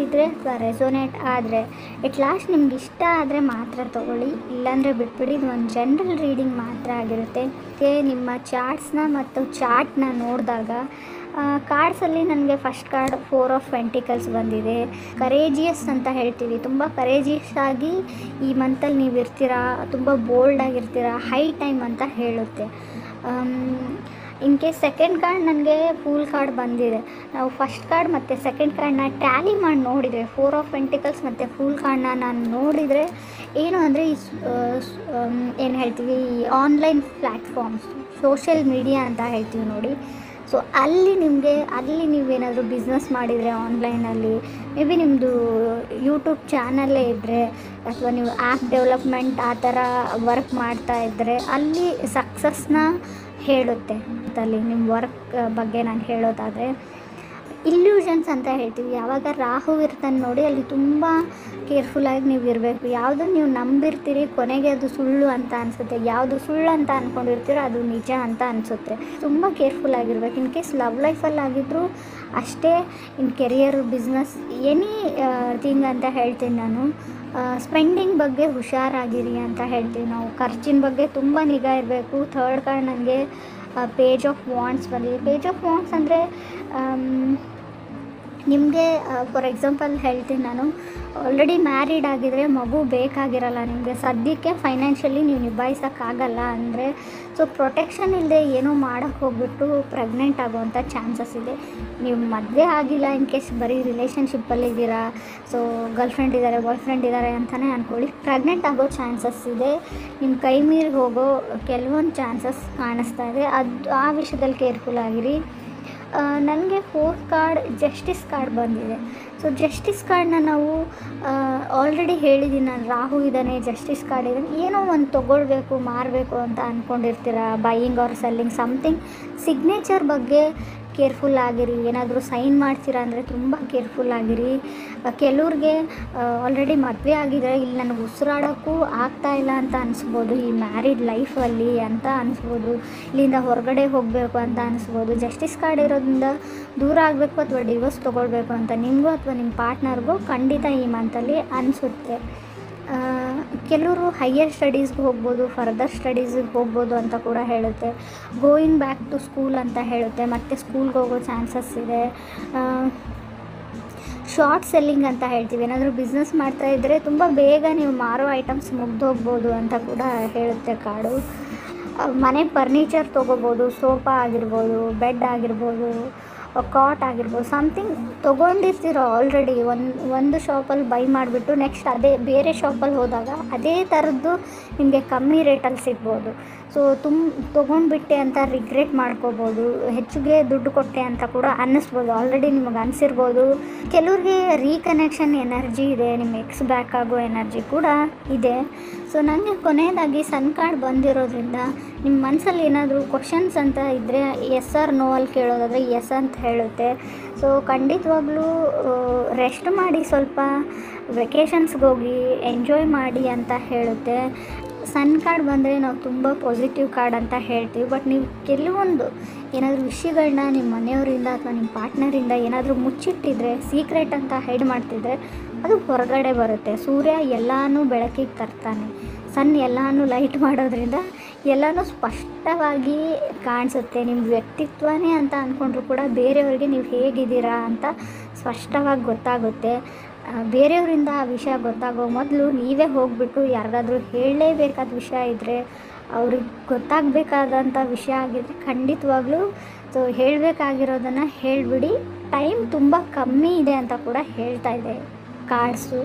ಅನಿಸಿದರೆ ಅಥವಾ ರೆಸೊನೇಟ್ ಆದರೆ ಎಟ್ ಲಾಸ್ಟ್ ನಿಮ್ಗೆ ಇಷ್ಟ ಆದರೆ ಮಾತ್ರ ತೊಗೊಳ್ಳಿ, ಇಲ್ಲಾಂದರೆ ಬಿಟ್ಬಿಡಿ. ಇದು ಒಂದು ಜನರಲ್ ರೀಡಿಂಗ್ ಮಾತ್ರ ಆಗಿರುತ್ತೆ. ನಿಮ್ಮ ಚಾರ್ಟ್ಸ್ನ ಮತ್ತು ಚಾರ್ಟ್ನ ನೋಡಿದಾಗ ಕಾರ್ಡ್ಸಲ್ಲಿ ನನಗೆ ಫಸ್ಟ್ ಕಾರ್ಡ್ 4 ಆಫ್ ಪೆಂಟಿಕಲ್ಸ್ ಬಂದಿದೆ. ಕರೇಜಿಯಸ್ ಅಂತ ಹೇಳ್ತೀವಿ, ತುಂಬ ಕರೇಜಿಯಸ್ ಆಗಿ ಈ ಮಂತಲ್ಲಿ ನೀವು ಇರ್ತೀರಾ, ತುಂಬ ಬೋಲ್ಡ್ ಆಗಿರ್ತೀರಾ, ಹೈ ಟೈಮ್ ಅಂತ ಹೇಳುತ್ತೆ. ಇನ್ ಕೇಸ್ ಸೆಕೆಂಡ್ ಕಾರ್ಡ್ ನನಗೆ ಫೂಲ್ ಕಾರ್ಡ್ ಬಂದಿದೆ. ನಾವು ಫಸ್ಟ್ ಕಾರ್ಡ್ ಮತ್ತು ಸೆಕೆಂಡ್ ಕಾರ್ಡ್ನ ಟ್ಯಾಲಿ ಮಾಡಿ ನೋಡಿದರೆ 4 ಆಫ್ ಪೆಂಟಿಕಲ್ಸ್ ಮತ್ತು ಫೂಲ್ ಕಾರ್ಡ್ನ ನಾನು ನೋಡಿದರೆ ಏನು ಅಂದರೆ ಏನು ಹೇಳ್ತೀವಿ, ಆನ್ಲೈನ್ ಪ್ಲ್ಯಾಟ್ಫಾರ್ಮ್ಸ್, ಸೋಷಿಯಲ್ ಮೀಡಿಯಾ ಅಂತ ಹೇಳ್ತೀವಿ ನೋಡಿ. ಸೊ ಅಲ್ಲಿ ನೀವೇನಾದರೂ ಬಿಸ್ನೆಸ್ ಮಾಡಿದರೆ ಆನ್ಲೈನಲ್ಲಿ, ಮೇ ಬಿ ನಿಮ್ಮದು ಯೂಟ್ಯೂಬ್ ಚಾನಲ್ಲೇ ಇದ್ದರೆ ಅಥವಾ ನೀವು ಆ್ಯಪ್ ಡೆವಲಪ್ಮೆಂಟ್ ಆ ಥರ ವರ್ಕ್ ಮಾಡ್ತಾ ಇದ್ದರೆ ಅಲ್ಲಿ ಸಕ್ಸಸ್ನ ಹೇಳುತ್ತೆ. ಅಲ್ಲಿ ನಿಮ್ಮ ವರ್ಕ್ ಬಗ್ಗೆ ನಾನು ಹೇಳೋದಾದರೆ ಇಲ್ಯೂಷನ್ಸ್ ಅಂತ ಹೇಳ್ತೀವಿ. ಯಾವಾಗ ರಾಹು ಇರ್ತಾನೆ ನೋಡಿ, ಅಲ್ಲಿ ತುಂಬ ಕೇರ್ಫುಲ್ಲಾಗಿ ನೀವು ಇರಬೇಕು. ಯಾವುದು ನೀವು ನಂಬಿರ್ತೀರಿ ಕೊನೆಗೆ ಅದು ಸುಳ್ಳು ಅಂತ ಅನಿಸುತ್ತೆ, ಯಾವುದು ಸುಳ್ಳು ಅಂತ ಅಂದ್ಕೊಂಡಿರ್ತೀರೋ ಅದು ನಿಜ ಅಂತ ಅನಿಸುತ್ತೆ. ತುಂಬ ಕೇರ್ಫುಲ್ಲಾಗಿರ್ಬೇಕು. ಇನ್ ಕೇಸ್ ಲವ್ ಲೈಫಲ್ಲಿ ಆಗಿದ್ದರೂ ಅಷ್ಟೇ, ಇನ್ ಕೆರಿಯರ್, ಬಿಸ್ನೆಸ್, ಎನಿ ಥಿಂಗ್ ಅಂತ ಹೇಳ್ತೀನಿ ನಾನು. ಸ್ಪೆಂಡಿಂಗ್ ಬಗ್ಗೆ ಹುಷಾರಾಗಿರಿ ಅಂತ ಹೇಳ್ತೀವಿ ನಾವು. ಖರ್ಚಿನ ಬಗ್ಗೆ ತುಂಬ ನಿಗಾ ಇರಬೇಕು. ಥರ್ಡ್ ಕಾರ್ಡ್ ನನಗೆ ಪೇಜ್ ಆಫ್ ವಾಂಡ್ಸ್ ಬಂದಿದೆ. ಪೇಜ್ ಆಫ್ ವಾಂಡ್ಸ್ ಅಂದರೆ ನಿಮಗೆ ಫಾರ್ ಎಕ್ಸಾಂಪಲ್ ಹೇಳ್ತೀನಿ ನಾನು, ಆಲ್ರೆಡಿ ಮ್ಯಾರಿಡ್ ಆಗಿದರೆ ಮಗು ಬೇಕಾಗಿರಲ್ಲ ನಿಮಗೆ, ಸದ್ಯಕ್ಕೆ ಫೈನಾನ್ಷಿಯಲಿ ನೀವು ನಿಭಾಯಿಸೋಕ್ಕಾಗಲ್ಲ ಅಂದರೆ, ಸೊ ಪ್ರೊಟೆಕ್ಷನ್ ಇಲ್ಲದೆ ಏನೋ ಮಾಡೋಕ್ಕೆ ಹೋಗ್ಬಿಟ್ಟು ಪ್ರೆಗ್ನೆಂಟ್ ಆಗುವಂಥ ಚಾನ್ಸಸ್ ಇದೆ. ನೀವು ಮದುವೆ ಆಗಿಲ್ಲ, ಇನ್ ಕೇಸ್ ಬರೀ ರಿಲೇಷನ್ಶಿಪ್ಪಲ್ಲಿದ್ದೀರಾ, ಸೊ ಗರ್ಲ್ಫ್ರೆಂಡ್ ಇದ್ದಾರೆ, ಬಾಯ್ ಫ್ರೆಂಡ್ ಇದ್ದಾರೆ ಅಂತಲೇ ಅಂದ್ಕೊಳ್ಳಿ, ಪ್ರೆಗ್ನೆಂಟ್ ಆಗೋ ಚಾನ್ಸಸ್ ಇದೆ. ನಿಮ್ಮ ಕೈ ಮೀರಿ ಹೋಗೋ ಕೆಲವೊಂದು ಚಾನ್ಸಸ್ ಕಾಣಿಸ್ತಾ ಇದೆ. ಆ ವಿಷಯದಲ್ಲಿ ಕೇರ್ಫುಲ್ ಆಗಿರಿ. ನನಗೆ 4th ಕಾರ್ಡ್ ಜಸ್ಟಿಸ್ ಕಾರ್ಡ್ ಬಂದಿದೆ. ಸೊ ಜಸ್ಟಿಸ್ ಕಾರ್ಡನ್ನ ನಾವು ಆಲ್ರೆಡಿ ಹೇಳಿದ್ದೀನಿ ನಾನು, ರಾಹು ಇದ್ದಾನೆ, ಜಸ್ಟಿಸ್ ಕಾರ್ಡ್ ಇದೆ, ಏನೋ ಒಂದು ತೊಗೊಳ್ಬೇಕು, ಮಾರಬೇಕು ಅಂತ ಅಂದ್ಕೊಂಡಿರ್ತೀರ, buying or selling something. Signature ಬಗ್ಗೆ ಕೇರ್ಫುಲ್ ಆಗಿರಿ. ಏನಾದರೂ ಸೈನ್ ಮಾಡ್ತೀರಾ ಅಂದರೆ ತುಂಬ ಕೇರ್ಫುಲ್ ಆಗಿರಿ. ಕೆಲವ್ರಿಗೆ ಆಲ್ರೆಡಿ ಮದುವೆ ಆಗಿದ್ರೆ ಇಲ್ಲಿ ನನಗೆ ಉಸಿರಾಡೋಕ್ಕೂ ಆಗ್ತಾಯಿಲ್ಲ ಅಂತ ಅನಿಸ್ಬೋದು, ಈ ಮ್ಯಾರಿಡ್ ಲೈಫಲ್ಲಿ ಅಂತ ಅನಿಸ್ಬೋದು, ಇಲ್ಲಿಂದ ಹೊರಗಡೆ ಹೋಗಬೇಕು ಅಂತ ಅನಿಸ್ಬೋದು. ಜಸ್ಟಿಸ್ ಕಾರ್ಡ್ ಇರೋದ್ರಿಂದ ದೂರ ಆಗಬೇಕು ಅಥವಾ ಡಿವೋರ್ಸ್ ತೊಗೊಳ್ಬೇಕು ಅಂತ ನಿಮಗೂ ಅಥವಾ ನಿಮ್ಮ ಪಾರ್ಟ್ನರ್ಗೂ ಖಂಡಿತ ಈ ಮಂತಲ್ಲಿ ಅನಿಸುತ್ತೆ. ಕೆಲವರು ಹೈಯರ್ ಸ್ಟಡೀಸ್ಗೆ ಹೋಗ್ಬೋದು, ಫರ್ದರ್ ಸ್ಟಡೀಸಿಗೆ ಹೋಗ್ಬೋದು ಅಂತ ಕೂಡ ಹೇಳುತ್ತೆ. ಗೋಯಿಂಗ್ ಬ್ಯಾಕ್ ಟು ಸ್ಕೂಲ್ ಅಂತ ಹೇಳುತ್ತೆ, ಮತ್ತು ಸ್ಕೂಲ್ಗೆ ಹೋಗೋ ಚಾನ್ಸಸ್ ಇದೆ. ಶಾರ್ಟ್ ಸೆಲ್ಲಿಂಗ್ ಅಂತ ಹೇಳ್ತೀವಿ, ಏನಾದರೂ ಬಿಸ್ನೆಸ್ ಮಾಡ್ತಾಯಿದ್ರೆ ತುಂಬ ಬೇಗ ನೀವು ಮಾರೋ ಐಟಮ್ಸ್ ಮುಗ್ದೋಗ್ಬೋದು ಅಂತ ಕೂಡ ಹೇಳುತ್ತೆ ಕಾರ್ಡು. ಮನೆ ಫರ್ನಿಚರ್ ತೊಗೋಬೋದು, ಸೋಫಾ ಆಗಿರ್ಬೋದು, ಬೆಡ್ ಆಗಿರ್ಬೋದು, ಕಾಟ್ ಆಗಿರ್ಬೋದು, ಸಮಥಿಂಗ್ ತೊಗೊಂಡಿರ್ತೀರೋ ಆಲ್ರೆಡಿ ಒಂದು ಶಾಪಲ್ಲಿ ಬೈ ಮಾಡಿಬಿಟ್ಟು ನೆಕ್ಸ್ಟ್ ಅದೇ ಬೇರೆ ಶಾಪಲ್ಲಿ ಹೋದಾಗ ಅದೇ ಥರದ್ದು ನಿಮಗೆ ಕಮ್ಮಿ ರೇಟಲ್ಲಿ ಸಿಗ್ಬೋದು. ಸೊ ತೊಗೊಂಡ್ಬಿಟ್ಟೆ ಅಂತ ರಿಗ್ರೆಟ್ ಮಾಡ್ಕೋಬೋದು, ಹೆಚ್ಚಿಗೆ ದುಡ್ಡು ಕೊಟ್ಟೆ ಅಂತ ಕೂಡ ಅನ್ನಿಸ್ಬೋದು, ಆಲ್ರೆಡಿ ನಿಮಗೆ ಅನಿಸಿರ್ಬೋದು. ಕೆಲವ್ರಿಗೆ ರೀಕನೆಕ್ಷನ್ ಎನರ್ಜಿ ಇದೆ, ನಿಮ್ಮ ಎಕ್ಸ್ ಬ್ಯಾಕ್ ಆಗೋ ಎನರ್ಜಿ ಕೂಡ ಇದೆ. ಸೊ ನನಗೆ ಕೊನೆಯದಾಗಿ ಸನ್ ಕಾರ್ಡ್ ಬಂದಿರೋದ್ರಿಂದ ನಿಮ್ಮ ಮನಸ್ಸಲ್ಲಿ ಏನಾದರೂ ಕ್ವಶನ್ಸ್ ಅಂತ ಇದ್ದರೆ ಎಸ್ ಆರ್ ನೋ ಅಲ್ಲಿ ಕೇಳೋದಾದರೆ ಎಸ್ ಅಂತ ಹೇಳುತ್ತೆ. ಸೊ ಖಂಡಿತವಾಗ್ಲೂ ರೆಸ್ಟ್ ಮಾಡಿ, ಸ್ವಲ್ಪ ವೆಕೇಷನ್ಸ್ಗೆ ಹೋಗಿ ಎಂಜಾಯ್ ಮಾಡಿ ಅಂತ ಹೇಳುತ್ತೆ. ಸನ್ ಕಾರ್ಡ್ ಬಂದರೆ ನಾವು ತುಂಬ ಪಾಸಿಟಿವ್ ಕಾರ್ಡ್ ಅಂತ ಹೇಳ್ತೀವಿ. ಬಟ್ ನೀವು ಕೆಲವೊಂದು ಏನಾದರೂ ವಿಷಯಗಳನ್ನ ನಿಮ್ಮ ಮನೆಯವರಿಂದ ಅಥವಾ ನಿಮ್ಮ ಪಾರ್ಟ್ನರಿಂದ ಏನಾದರೂ ಮುಚ್ಚಿಟ್ಟಿದ್ರೆ, ಸೀಕ್ರೆಟ್ ಅಂತ ಹೈಡ್ ಮಾಡ್ತಿದ್ರೆ ಅದು ಹೊರಗಡೆ ಬರುತ್ತೆ. ಸೂರ್ಯ ಎಲ್ಲನೂ ಬೆಳಕಿಗೆ ತರ್ತಾನೆ, ಸನ್ ಎಲ್ಲನೂ ಲೈಟ್ ಮಾಡೋದ್ರಿಂದ ಎಲ್ಲನೂ ಸ್ಪಷ್ಟವಾಗಿ ಕಾಣಿಸುತ್ತೆ. ನಿಮ್ಮ ವ್ಯಕ್ತಿತ್ವನೇ ಅಂತ ಅಂದ್ಕೊಂಡ್ರು ಕೂಡ ಬೇರೆಯವ್ರಿಗೆ ನೀವು ಹೇಗಿದ್ದೀರಾ ಅಂತ ಸ್ಪಷ್ಟವಾಗಿ ಗೊತ್ತಾಗುತ್ತೆ. ಬೇರೆಯವರಿಂದ ಆ ವಿಷಯ ಗೊತ್ತಾಗೋ ಮೊದಲು ನೀವೇ ಹೋಗಿಬಿಟ್ಟು ಯಾರಿಗಾದ್ರೂ ಹೇಳಲೇಬೇಕಾದ ವಿಷಯ ಇದ್ದರೆ, ಅವ್ರಿಗೆ ಗೊತ್ತಾಗಬೇಕಾದಂಥ ವಿಷಯ ಆಗಿದ್ದರೆ ಖಂಡಿತವಾಗ್ಲೂ ಸೊ ಹೇಳಬೇಕಾಗಿರೋದನ್ನು ಹೇಳಿಬಿಡಿ. ಟೈಮ್ ತುಂಬ ಕಮ್ಮಿ ಇದೆ ಅಂತ ಕೂಡ ಹೇಳ್ತಾ ಇದೆ ಕಾರ್ಡ್ಸು.